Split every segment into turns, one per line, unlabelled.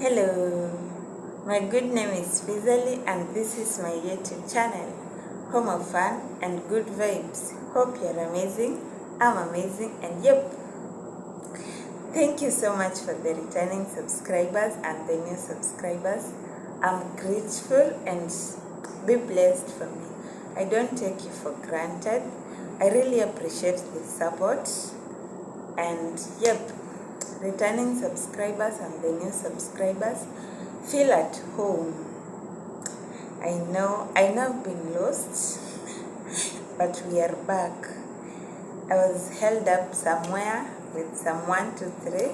Hello, my good name is Fizali and this is my YouTube channel, home of fun and good vibes. Hope you're amazing, I'm amazing, and yep, thank you so much for the returning subscribers and the new subscribers. I'm grateful and be blessed for me. I don't take you for granted. I really appreciate the support and yep, returning subscribers and the new subscribers, feel at home. I know I've been lost, but we are back. I was held up somewhere with some 1, 2, 3,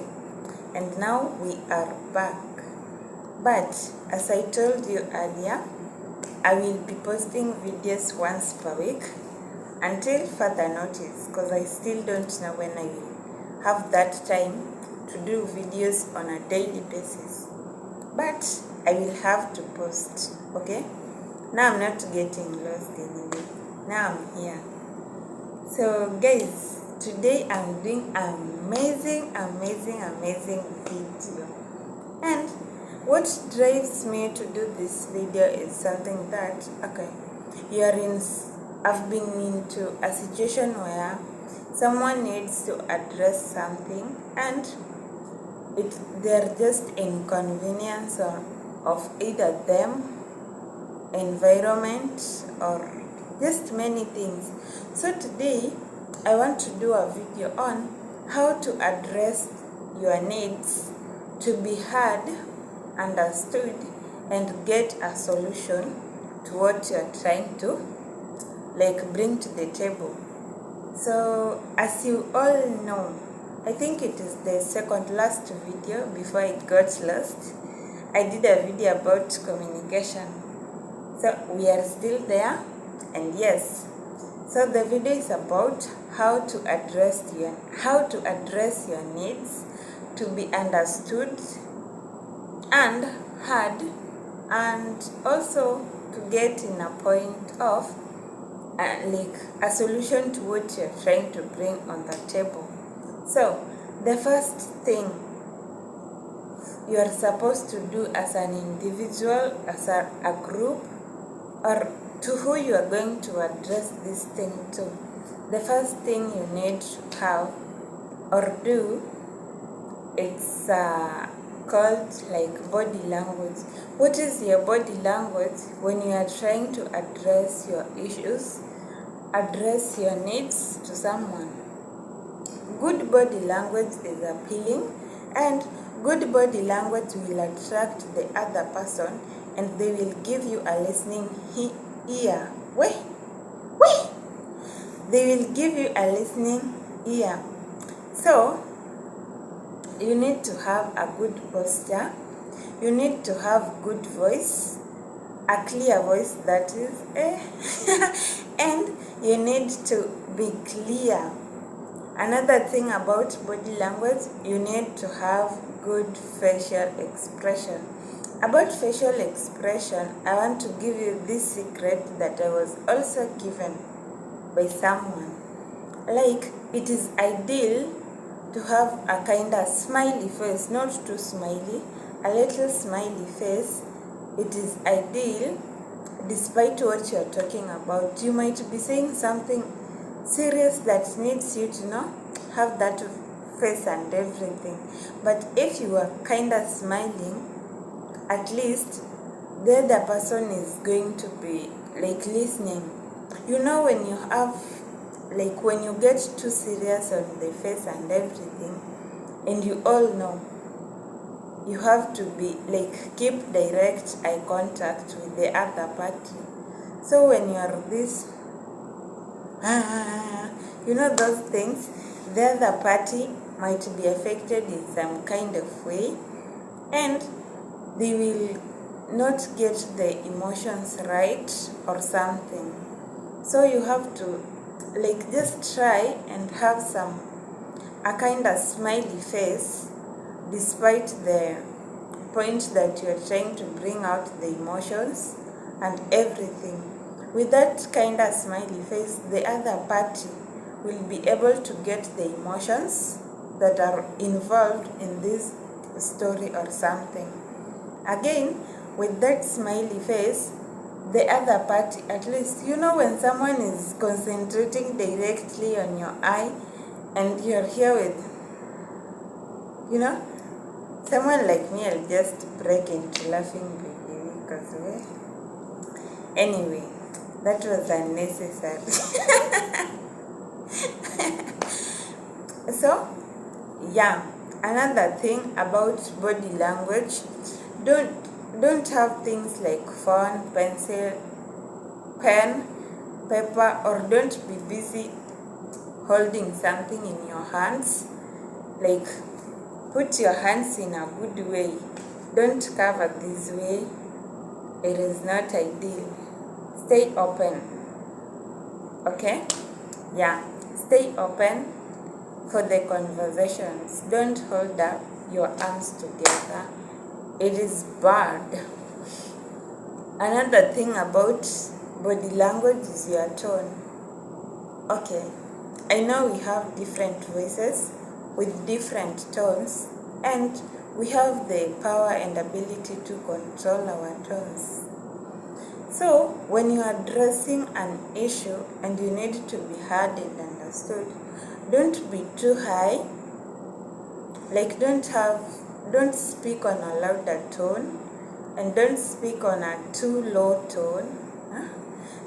and now we are back. But as I told you earlier, I will be posting videos once per week until further notice, because I still don't know when I will have that time to do videos on a daily basis. But I will have to post, okay? Now I'm not getting lost anyway. Now I'm here. So guys, today I'm doing amazing video. And what drives me to do this video is something that, okay, I've been into a situation where someone needs to address something and they're just inconvenience of either them, environment, or just many things. So today I want to do a video on how to address your needs to be heard, understood, and get a solution to what you're trying to bring to the table. So as you all know, I think it is the second last video before it got lost. I did a video about communication. So we are still there, and yes. So the video is about how to address your needs to be understood and heard, and also to get in a point of a solution to what you're trying to bring on the table. So the first thing you are supposed to do as an individual, as a group, or to who you are going to address this thing to, the first thing you need to have or do, it's called body language. What is your body language when you are trying to address your issues, address your needs to someone? Good body language is appealing, and good body language will attract the other person, and they will give you a listening ear. They will give you a listening ear. So you need to have a good posture. You need to have good voice, a clear voice that is, and you need to be clear. Another thing about body language, you need to have good facial expression. About facial expression, I want to give you this secret that I was also given by someone. It is ideal to have a kind of smiley face, not too smiley, a little smiley face. It is ideal despite what you're talking about. You might be saying something serious that needs you to have that face and everything, but if you are kind of smiling, at least the other person is going to be listening. When you have when you get too serious on the face and everything, and you all know you have to be keep direct eye contact with the other party. So when you are this those things, the other party might be affected in some kind of way, and they will not get the emotions right or something. So you have to just try and have a kind of smiley face despite the point that you are trying to bring out the emotions and everything. With that kind of smiley face, the other party will be able to get the emotions that are involved in this story or something. Again, with that smiley face, the other party, at least, when someone is concentrating directly on your eye and you're here with, someone like me, I'll just break into laughing because, anyway, that was unnecessary. So, yeah, another thing about body language, don't have things like phone, pencil, pen, paper, or don't be busy holding something in your hands. Like, put your hands in a good way. Don't cover this way. It is not ideal. Stay open. Okay? Yeah, stay open for the conversations. Don't hold up your arms together. It is bad. Another thing about body language is your tone. Okay, I know we have different voices with different tones, and we have the power and ability to control our tones. So, when you are addressing an issue and you need to be heard and understood, don't be too high. Like, don't speak on a louder tone, and don't speak on a too low tone.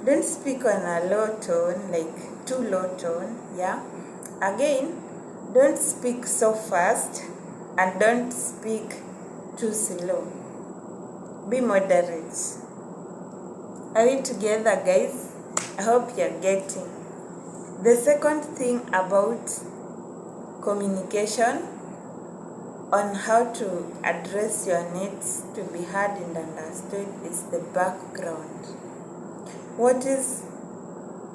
Don't speak on a low tone, like too low tone. Yeah. Again, don't speak so fast and don't speak too slow. Be moderate. Are we together, guys? I hope you're getting. The second thing about communication on how to address your needs to be heard and understood is the background. What is,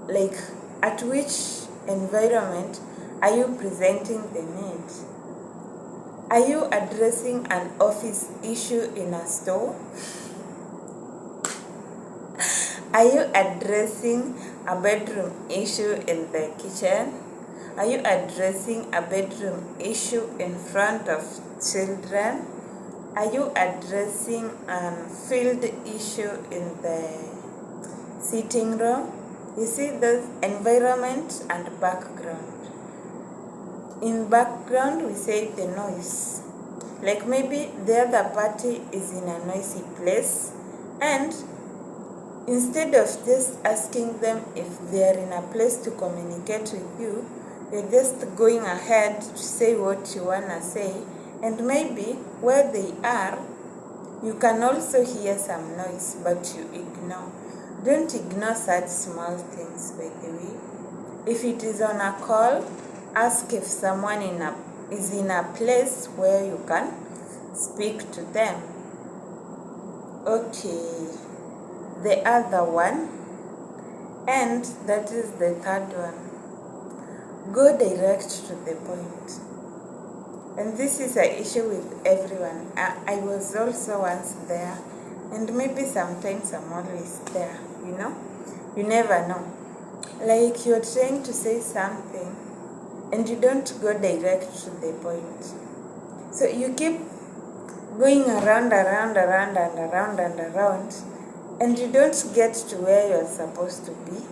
like, at which environment are you presenting the need? Are you addressing an office issue in a store? Are you addressing a bedroom issue in the kitchen? Are you addressing a bedroom issue in front of children? Are you addressing a field issue in the sitting room? You see, the environment and background. In background, we say the noise. Like, maybe the other party is in a noisy place, and instead of just asking them if they are in a place to communicate with you, you're just going ahead to say what you want to say, and maybe where they are, you can also hear some noise, but you ignore. Don't ignore such small things, by the way. If it is on a call, ask if someone is in a place where you can speak to them. Okay, the other one, and that is the third one. Go direct to the point. And this is an issue with everyone. I was also once there, and maybe sometimes I'm always there, You never know. Like, you're trying to say something, and you don't go direct to the point. So you keep going around, and you don't get to where you're supposed to be.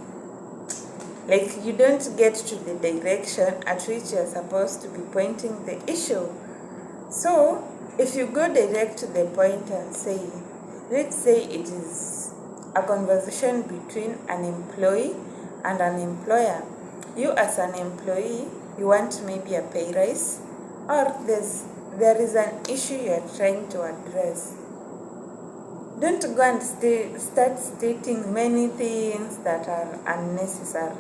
Like, you don't get to the direction at which you're supposed to be pointing the issue. So, if you go direct to the point and say, let's say it is a conversation between an employee and an employer. You as an employee, you want maybe a pay rise, or there is an issue you're trying to address. Don't go and start stating many things that are unnecessary.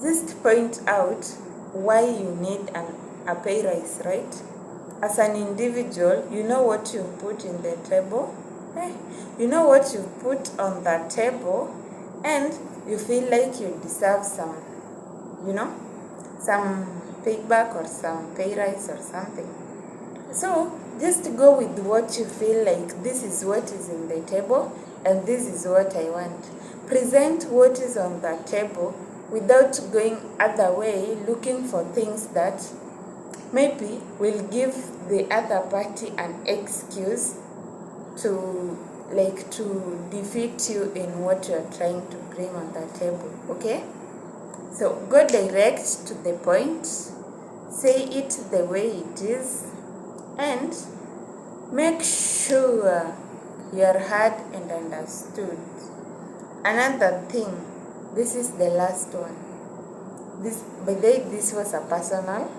Just point out why you need a pay rise, right? As an individual, you know what you put in the table. You know what you put on the table, and you feel like you deserve some payback or some pay rise or something. So just go with what you feel like. This is what is in the table, and this is what I want. Present what is on the table without going other way, looking for things that maybe will give the other party an excuse to defeat you in what you're trying to bring on the table. Okay, so go direct to the point, say it the way it is, and make sure you're heard and understood. Another thing, this is the last one. This was a personal,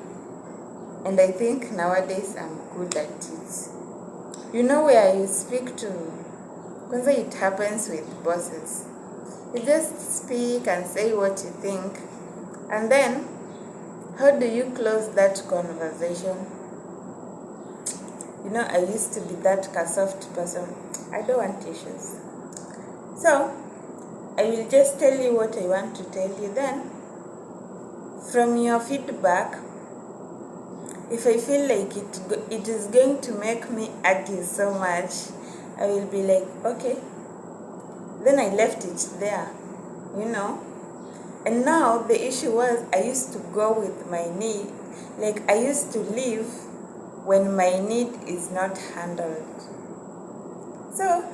and I think nowadays I'm good at it. You know, where you speak to, because it happens with bosses. You just speak and say what you think, and then how do you close that conversation? You know, I used to be that soft person. I don't want issues. So, I will just tell you what I want to tell you. Then, from your feedback, if I feel like it is going to make me argue so much, I will be like, okay. Then I left it there, you know. And now the issue was, I used to go with my need. Like, I used to leave when my need is not handled. So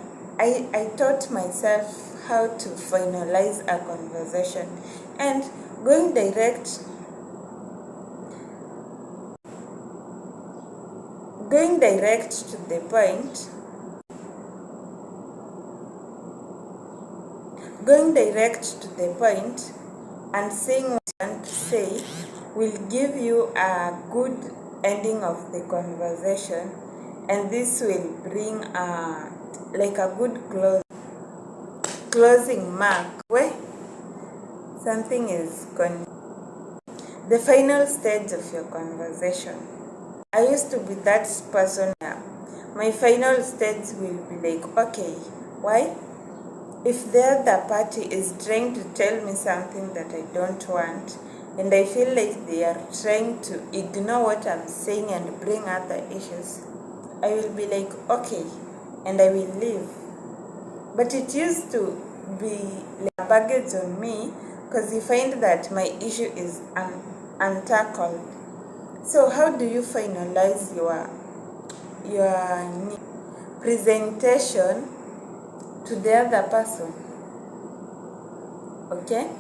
I taught myself how to finalize a conversation, and going direct to the point. Going direct to the point and saying what you want to say will give you a good ending of the conversation, and this will bring a good closing mark where something is going. The final stage of your conversation. I used to be that person. My final stage will be like, okay, why? If the other party is trying to tell me something that I don't want, and I feel like they are trying to ignore what I'm saying and bring other issues, I will be like, okay, and I will leave. But it used to be like a baggage on me, because you find that my issue is untackled. So how do you finalize your presentation to the other person? Okay,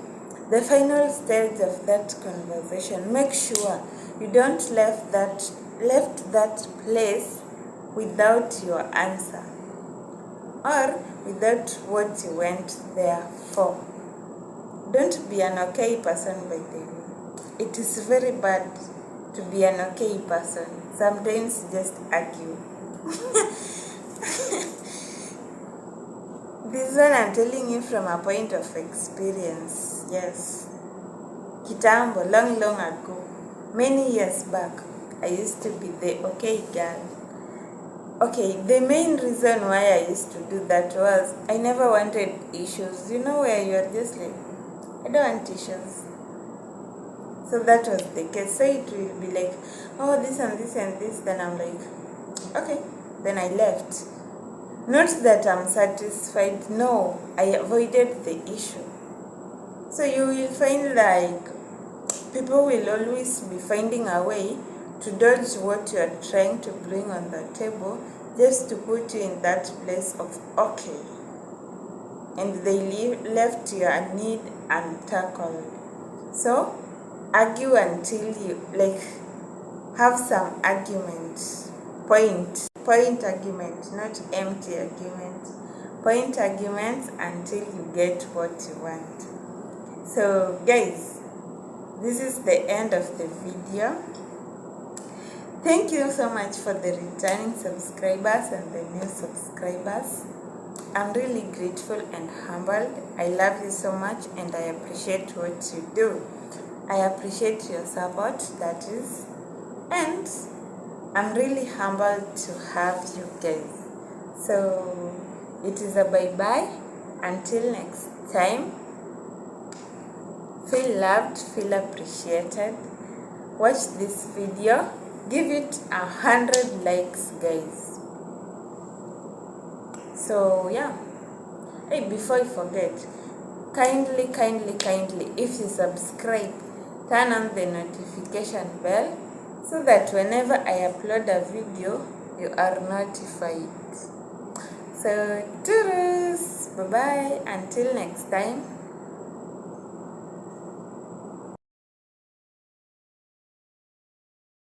the final stage of that conversation, make sure you don't left that place without your answer or without what you went there for. Don't be an okay person, by the way. It is very bad to be an okay person. Sometimes just argue. This one I'm telling you from a point of experience. Yes. Kitambo, long ago, many years back, I used to be the okay girl. Okay, the main reason why I used to do that was I never wanted issues. You know, where you're just like, I don't want issues. So that was the case. So it will be like, oh, this and this and this. Then I'm like, okay. Then I left. Not that I'm satisfied. No, I avoided the issue. So you will find like people will always be finding a way to dodge what you are trying to bring on the table, just to put you in that place of okay. And they left your need untackled. So argue until you have some arguments. Point argument, not empty argument. Point arguments until you get what you want. So guys, this is the end of the video. Thank you so much for the returning subscribers and the new subscribers. I'm really grateful and humbled. I love you so much and I appreciate what you do. I appreciate your support, that is. And I'm really humbled to have you guys. So it is a bye-bye. Until next time. Feel loved, feel appreciated. Watch this video. Give it 100 likes, guys. So yeah. Hey, before I forget, kindly, if you subscribe, turn on the notification bell so that whenever I upload a video, you are notified. So toodles, bye bye, until next time.